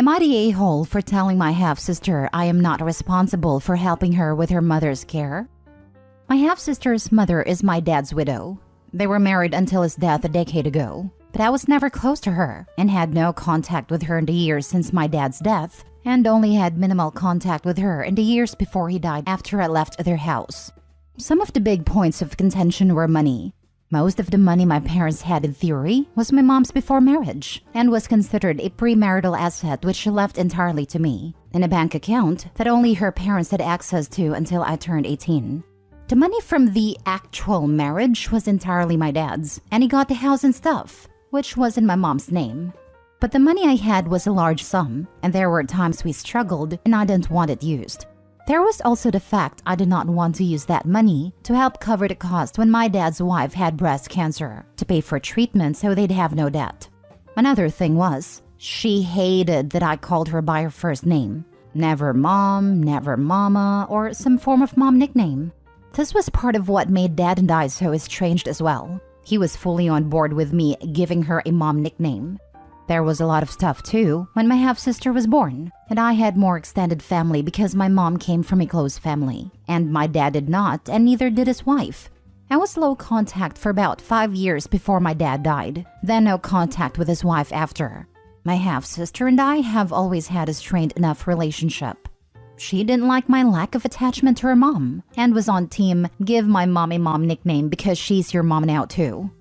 Am I the a-hole for telling my half-sister I am not responsible for helping her with her mother's care? My half-sister's mother is my dad's widow. They were married until his death a decade ago, but I was never close to her and had no contact with her in the years since my dad's death, and only had minimal contact with her in the years before he died after I left their house. Some of the big points of contention were money. Most of the money my parents had in theory was my mom's before marriage and was considered a premarital asset which she left entirely to me, in a bank account that only her parents had access to until I turned 18. The money from the actual marriage was entirely my dad's, and he got the house and stuff, which was in my mom's name. But the money I had was a large sum, and there were times we struggled and I didn't want it used. There was also the fact I did not want to use that money to help cover the cost when my dad's wife had breast cancer, to pay for treatment so they'd have no debt. Another thing was, she hated that I called her by her first name. Never mom, never mama, or some form of mom nickname. This was part of what made Dad and I so estranged as well. He was fully on board with me giving her a mom nickname. There was a lot of stuff too when my half-sister was born, and I had more extended family because my mom came from a close family, and my dad did not, and neither did his wife. I was low contact for about 5 years before my dad died, then no contact with his wife after. My half-sister and I have always had a strained enough relationship. She didn't like my lack of attachment to her mom, and was on team give my mom a mom nickname because she's your mom now too.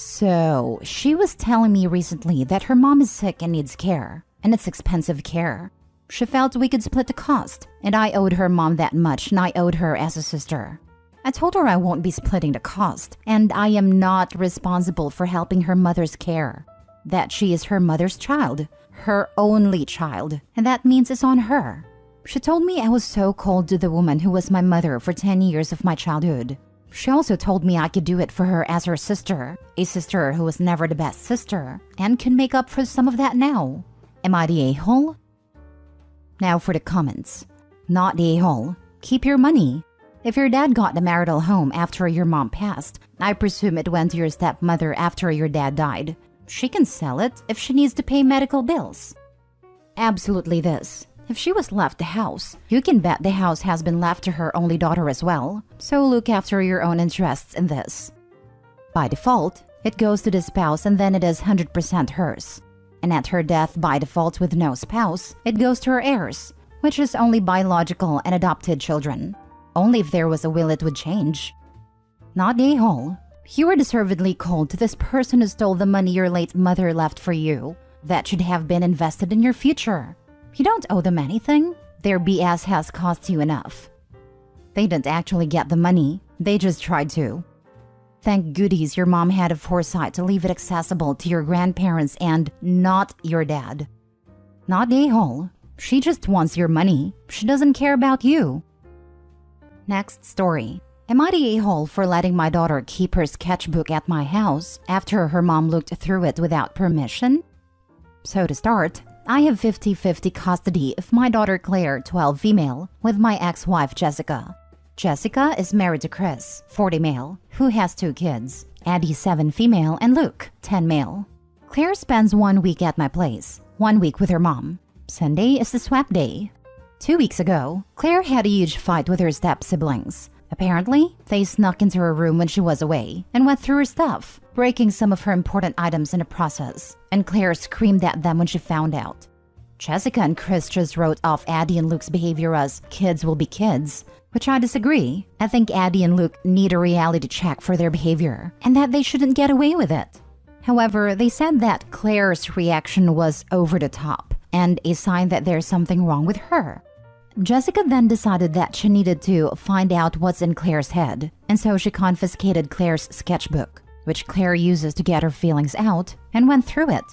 So, she was telling me recently that her mom is sick and needs care, and it's expensive care. She felt we could split the cost, and I owed her mom that much and I owed her as a sister. I told her I won't be splitting the cost, and I am not responsible for helping her mother's care. That she is her mother's child, her only child, and that means it's on her. She told me I was so cold to the woman who was my mother for 10 years of my childhood. She also told me I could do it for her as her sister, a sister who was never the best sister, and can make up for some of that now. Am I the a-hole? Now for the comments. Not the a-hole. Keep your money. If your dad got the marital home after your mom passed, I presume it went to your stepmother after your dad died. She can sell it if she needs to pay medical bills. Absolutely this. If she was left the house, you can bet the house has been left to her only daughter as well, so look after your own interests in this. By default, it goes to the spouse and then it is 100% hers. And at her death by default with no spouse, it goes to her heirs, which is only biological and adopted children. Only if there was a will it would change. Not the a-hole. You were deservedly cold to this person who stole the money your late mother left for you. That should have been invested in your future. You don't owe them anything. Their BS has cost you enough. They didn't actually get the money. They just tried to. Thank goodies your mom had a foresight to leave it accessible to your grandparents and not your dad. Not the a-hole. She just wants your money. She doesn't care about you. Next story. Am I the a-hole for letting my daughter keep her sketchbook at my house after her mom looked through it without permission? So to start, I have 50-50 custody of my daughter Claire, 12 female, with my ex-wife Jessica. Jessica is married to Chris, 40 male, who has 2 kids, Addie 7 female, and Luke, 10 male. Claire spends 1 week at my place, 1 week with her mom. Sunday is the swap day. 2 weeks ago, Claire had a huge fight with her step-siblings. Apparently, they snuck into her room when she was away and went through her stuff, breaking some of her important items in the process, and Claire screamed at them when she found out. Jessica and Chris just wrote off Addie and Luke's behavior as kids will be kids, which I disagree. I think Addie and Luke need a reality check for their behavior, and that they shouldn't get away with it. However, they said that Claire's reaction was over the top, and a sign that there's something wrong with her. Jessica then decided that she needed to find out what's in Claire's head, and so she confiscated Claire's sketchbook, which Claire uses to get her feelings out, and went through it.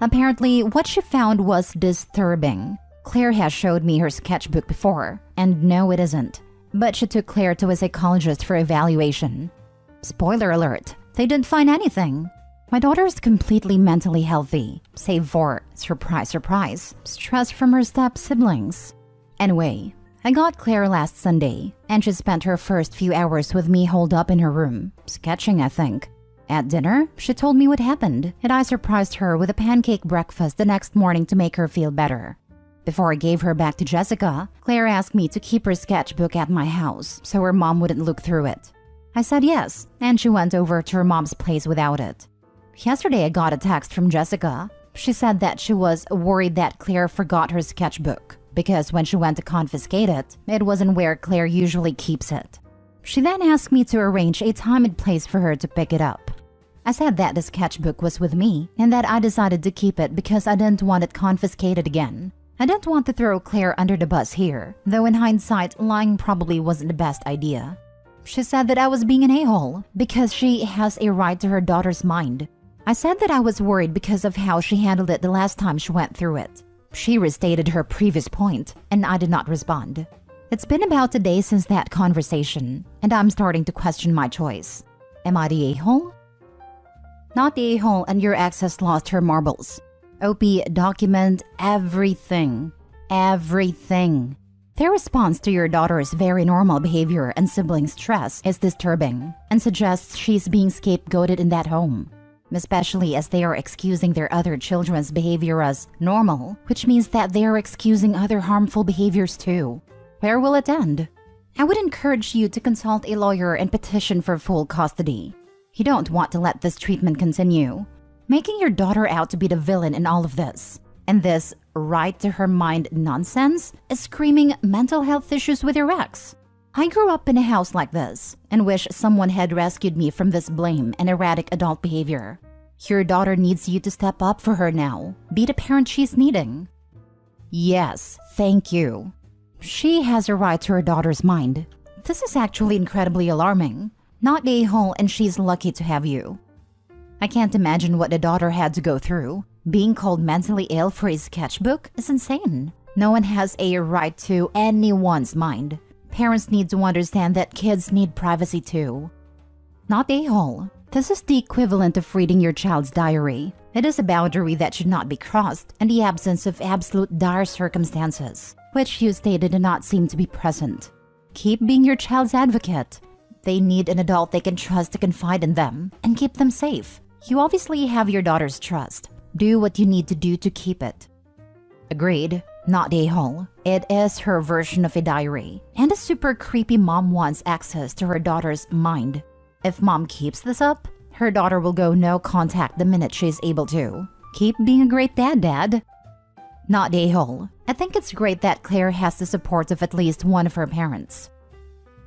Apparently, what she found was disturbing. Claire has showed me her sketchbook before, and no it isn't. But she took Claire to a psychologist for evaluation. Spoiler alert, they didn't find anything. My daughter is completely mentally healthy, save for, surprise surprise, stress from her step-siblings. Anyway, I got Claire last Sunday, and she spent her first few hours with me holed up in her room, sketching I think. At dinner, she told me what happened, and I surprised her with a pancake breakfast the next morning to make her feel better. Before I gave her back to Jessica, Claire asked me to keep her sketchbook at my house so her mom wouldn't look through it. I said yes, and she went over to her mom's place without it. Yesterday I got a text from Jessica. She said that she was worried that Claire forgot her sketchbook because when she went to confiscate it, it wasn't where Claire usually keeps it. She then asked me to arrange a time and place for her to pick it up. I said that the sketchbook was with me and that I decided to keep it because I didn't want it confiscated again. I didn't want to throw Claire under the bus here, though in hindsight, lying probably wasn't the best idea. She said that I was being an a-hole because she has a right to her daughter's mind. I said that I was worried because of how she handled it the last time she went through it. She restated her previous point, and I did not respond. It's been about a day since that conversation, and I'm starting to question my choice. Am I the a-hole? Not the a-hole, and your ex has lost her marbles. OP, document everything. Everything. Their response to your daughter's very normal behavior and sibling stress is disturbing and suggests she's being scapegoated in that home, especially as they are excusing their other children's behavior as normal, which means that they are excusing other harmful behaviors too. Where will it end? I would encourage you to consult a lawyer and petition for full custody. You don't want to let this treatment continue, making your daughter out to be the villain in all of this. And this right to her mind nonsense is screaming mental health issues with your ex. I grew up in a house like this and wish someone had rescued me from this blame and erratic adult behavior. Your daughter needs you to step up for her now. Be the parent she's needing. Yes, thank you. She has a right to her daughter's mind. This is actually incredibly alarming. Not a-hole, and she's lucky to have you. I can't imagine what the daughter had to go through. Being called mentally ill for a sketchbook is insane. No one has a right to anyone's mind. Parents need to understand that kids need privacy too. Not a-hole. This is the equivalent of reading your child's diary. It is a boundary that should not be crossed in the absence of absolute dire circumstances, which you stated do not seem to be present. Keep being your child's advocate. They need an adult they can trust to confide in them and keep them safe. You obviously have your daughter's trust. Do what you need to do to keep it. Agreed. Not a-hole. It is her version of a diary, and a super creepy mom wants access to her daughter's mind. If mom keeps this up, her daughter will go no contact the minute she's able to. Keep being a great dad. Not a-hole. I think it's great that Claire has the support of at least one of her parents.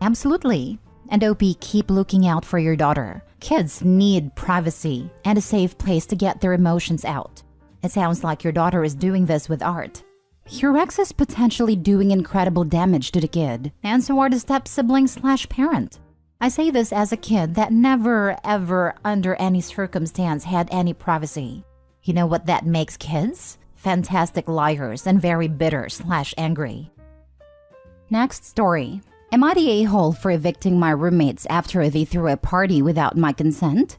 Absolutely. And OP, keep looking out for your daughter. Kids need privacy and a safe place to get their emotions out. It sounds like your daughter is doing this with art. Your ex is potentially doing incredible damage to the kid, and so are the step-sibling/parent. I say this as a kid that never, ever, under any circumstance had any privacy. You know what that makes kids? Fantastic liars and very bitter/angry. Next story. Am I the a-hole for evicting my roommates after they threw a party without my consent?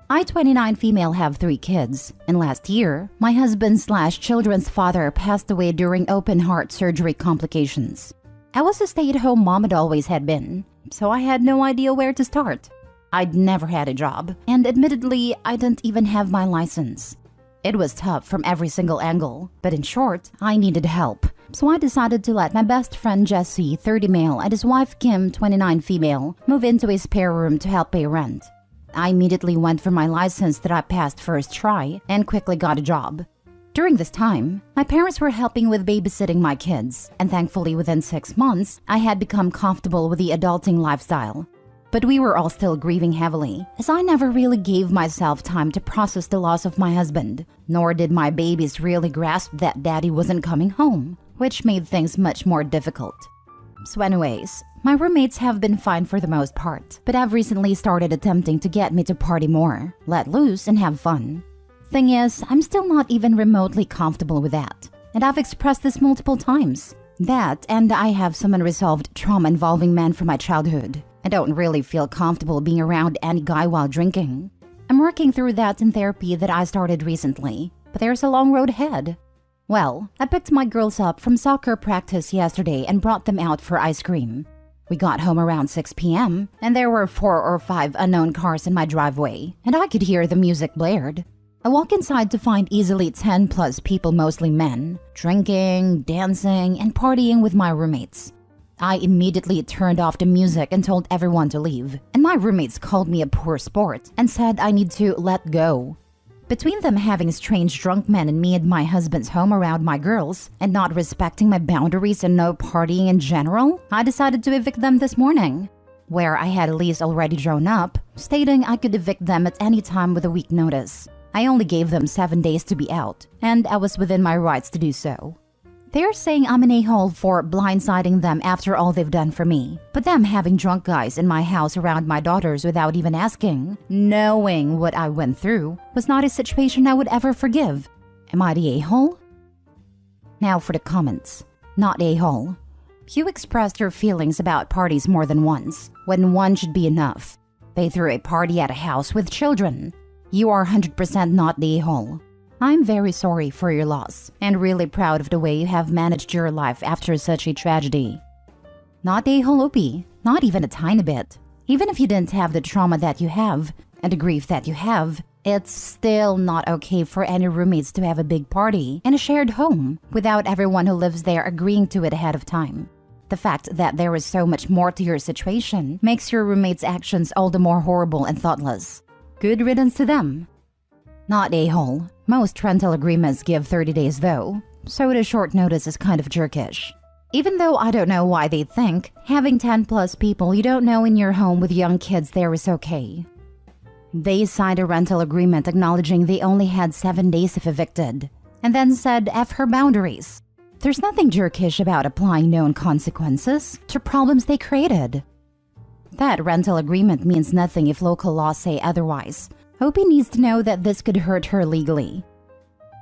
I, 29 female, have 3 kids, and last year, my husband/children's father passed away during open heart surgery complications. I was a stay-at-home mom and always had been, so I had no idea where to start. I'd never had a job, and admittedly, I didn't even have my license. It was tough from every single angle, but in short, I needed help. So I decided to let my best friend Jesse, 30 male, and his wife Kim, 29 female, move into a spare room to help pay rent. I immediately went for my license that I passed first try and quickly got a job. During this time, my parents were helping with babysitting my kids, and thankfully within 6 months, I had become comfortable with the adulting lifestyle. But we were all still grieving heavily, as I never really gave myself time to process the loss of my husband, nor did my babies really grasp that daddy wasn't coming home, which made things much more difficult. So anyways, my roommates have been fine for the most part, but have recently started attempting to get me to party more, let loose, and have fun. Thing is, I'm still not even remotely comfortable with that, and I've expressed this multiple times. That, and I have some unresolved trauma involving men from my childhood. I don't really feel comfortable being around any guy while drinking. I'm working through that in therapy that I started recently, but there's a long road ahead. Well, I picked my girls up from soccer practice yesterday and brought them out for ice cream. We got home around 6 p.m., and there were 4 or 5 unknown cars in my driveway, and I could hear the music blared. I walk inside to find easily 10 plus people, mostly men, drinking, dancing, and partying with my roommates. I immediately turned off the music and told everyone to leave, and my roommates called me a poor sport and said I need to let go. Between them having strange drunk men and me and my husband's home around my girls and not respecting my boundaries and no partying in general, I decided to evict them this morning, where I had a lease already drawn up, stating I could evict them at any time with a week notice. I only gave them 7 days to be out, and I was within my rights to do so. They're saying I'm an a-hole for blindsiding them after all they've done for me, but them having drunk guys in my house around my daughters without even asking, knowing what I went through, was not a situation I would ever forgive. Am I the a-hole? Now for the comments. Not a-hole. You expressed your feelings about parties more than once, when one should be enough. They threw a party at a house with children. You are 100% not the a-hole. I'm very sorry for your loss and really proud of the way you have managed your life after such a tragedy. Not a-hole, Opie, not even a tiny bit. Even if you didn't have the trauma that you have and the grief that you have, it's still not okay for any roommates to have a big party in a shared home without everyone who lives there agreeing to it ahead of time. The fact that there is so much more to your situation makes your roommates' actions all the more horrible and thoughtless. Good riddance to them. Not a-hole. Most rental agreements give 30 days though, so the short notice is kind of jerkish. Even though I don't know why they think having 10 plus people you don't know in your home with young kids there is okay. They signed a rental agreement acknowledging they only had 7 days if evicted, and then said F her boundaries. There's nothing jerkish about applying known consequences to problems they created. That rental agreement means nothing if local laws say otherwise. Opie needs to know that this could hurt her legally.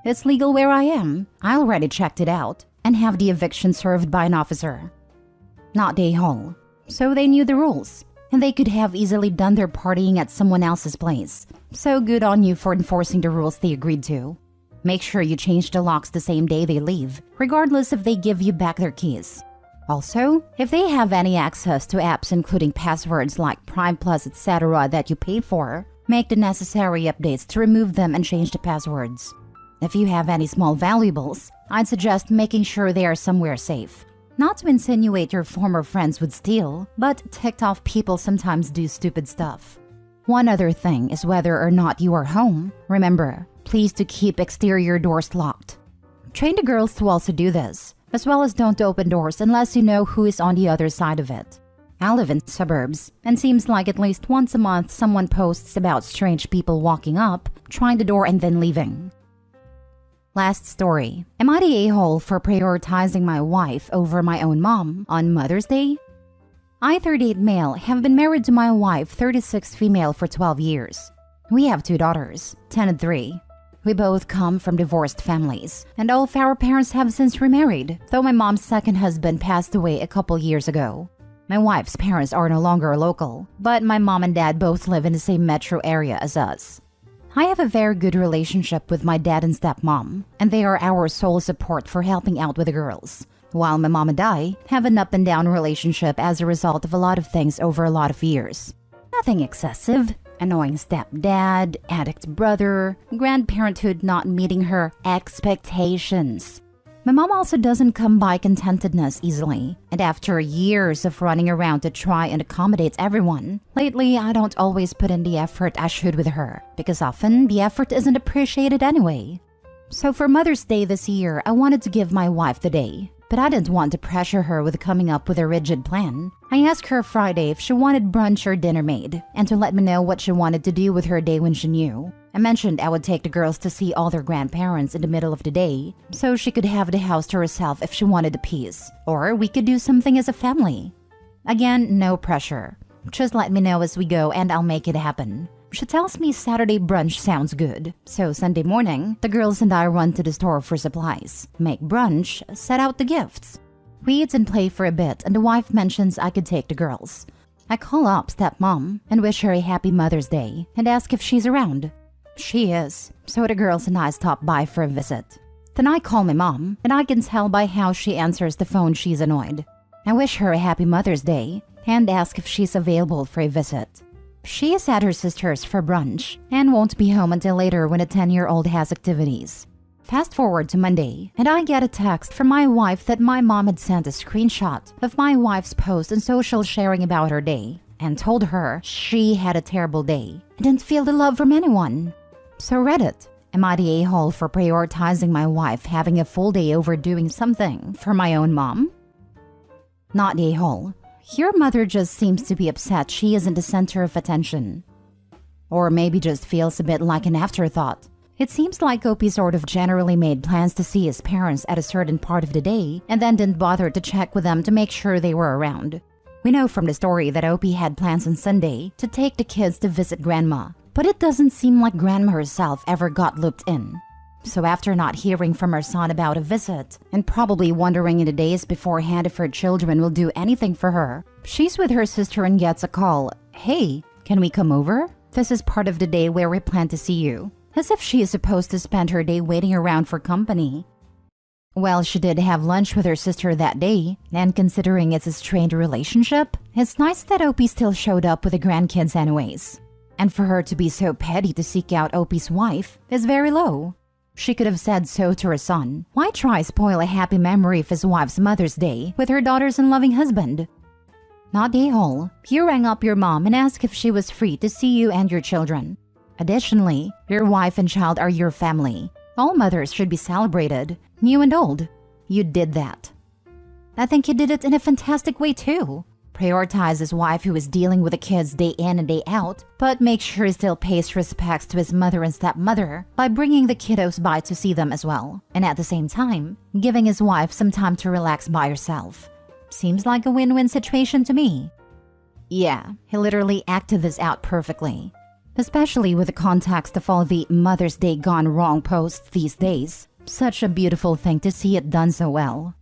It's legal where I am. I already checked it out and have the eviction served by an officer. Not a-hole. So they knew the rules, and they could have easily done their partying at someone else's place. So good on you for enforcing the rules they agreed to. Make sure you change the locks the same day they leave, regardless if they give you back their keys. Also, if they have any access to apps including passwords like Prime Plus, etc. that you pay for, make the necessary updates to remove them and change the passwords. If you have any small valuables, I'd suggest making sure they are somewhere safe. Not to insinuate your former friends would steal, but ticked off people sometimes do stupid stuff. One other thing is whether or not you are home. Remember, please to keep exterior doors locked. Train the girls to also do this, as well as don't open doors unless you know who is on the other side of it. I live in suburbs, and seems like at least once a month someone posts about strange people walking up, trying the door and then leaving. Last story. Am I the a-hole for prioritizing my wife over my own mom on Mother's Day? I, 38 male, have been married to my wife, 36 female, for 12 years. We have 2 daughters, 10 and 3. We both come from divorced families, and all of our parents have since remarried, though my mom's second husband passed away a couple years ago. My wife's parents are no longer local, but my mom and dad both live in the same metro area as us. I have a very good relationship with my dad and stepmom, and they are our sole support for helping out with the girls, while my mom and I have an up and down relationship as a result of a lot of things over a lot of years. Nothing excessive. Annoying stepdad, addict brother, grandparenthood not meeting her expectations. My mom also doesn't come by contentedness easily, and after years of running around to try and accommodate everyone, lately I don't always put in the effort I should with her, because often the effort isn't appreciated anyway. So for Mother's Day this year, I wanted to give my wife the day, but I didn't want to pressure her with coming up with a rigid plan. I asked her Friday if she wanted brunch or dinner made, and to let me know what she wanted to do with her day when she knew. I mentioned I would take the girls to see all their grandparents in the middle of the day, so she could have the house to herself if she wanted a piece, or we could do something as a family. Again, no pressure. Just let me know as we go and I'll make it happen. She tells me Saturday brunch sounds good, so Sunday morning, the girls and I run to the store for supplies, make brunch, set out the gifts. We eat and play for a bit, and the wife mentions I could take the girls. I call up stepmom and wish her a happy Mother's Day and ask if she's around. She is, so the girls and I stop by for a visit. Then I call my mom, and I can tell by how she answers the phone she's annoyed. I wish her a happy Mother's Day and ask if she's available for a visit. She is at her sister's for brunch and won't be home until later when a 10-year-old has activities. Fast forward to Monday, and I get a text from my wife that my mom had sent a screenshot of my wife's post on social sharing about her day and told her she had a terrible day and didn't feel the love from anyone. So Reddit, am I the a-hole for prioritizing my wife having a full day over doing something for my own mom? Not the a-hole. Your mother just seems to be upset she isn't the center of attention. Or maybe just feels a bit like an afterthought. It seems like Opie sort of generally made plans to see his parents at a certain part of the day and then didn't bother to check with them to make sure they were around. We know from the story that Opie had plans on Sunday to take the kids to visit Grandma, but it doesn't seem like Grandma herself ever got looped in. So after not hearing from her son about a visit, and probably wondering in the days beforehand if her children will do anything for her, she's with her sister and gets a call. Hey, can we come over? This is part of the day where we plan to see you. As if she is supposed to spend her day waiting around for company. Well, she did have lunch with her sister that day, and considering it's a strained relationship, it's nice that Opie still showed up with the grandkids anyways. And for her to be so petty to seek out Opie's wife is very low. She could have said so to her son. Why try spoil a happy memory of his wife's Mother's Day with her daughters and loving husband? Not the a-hole. You rang up your mom and asked if she was free to see you and your children. Additionally, your wife and child are your family. All mothers should be celebrated, new and old. You did that. I think you did it in a fantastic way too. Prioritize his wife who is dealing with the kids day in and day out, but make sure he still pays respects to his mother and stepmother by bringing the kiddos by to see them as well. And at the same time, giving his wife some time to relax by herself. Seems like a win-win situation to me. Yeah, he literally acted this out perfectly. Especially with the context of all the Mother's Day gone wrong posts these days. Such a beautiful thing to see it done so well.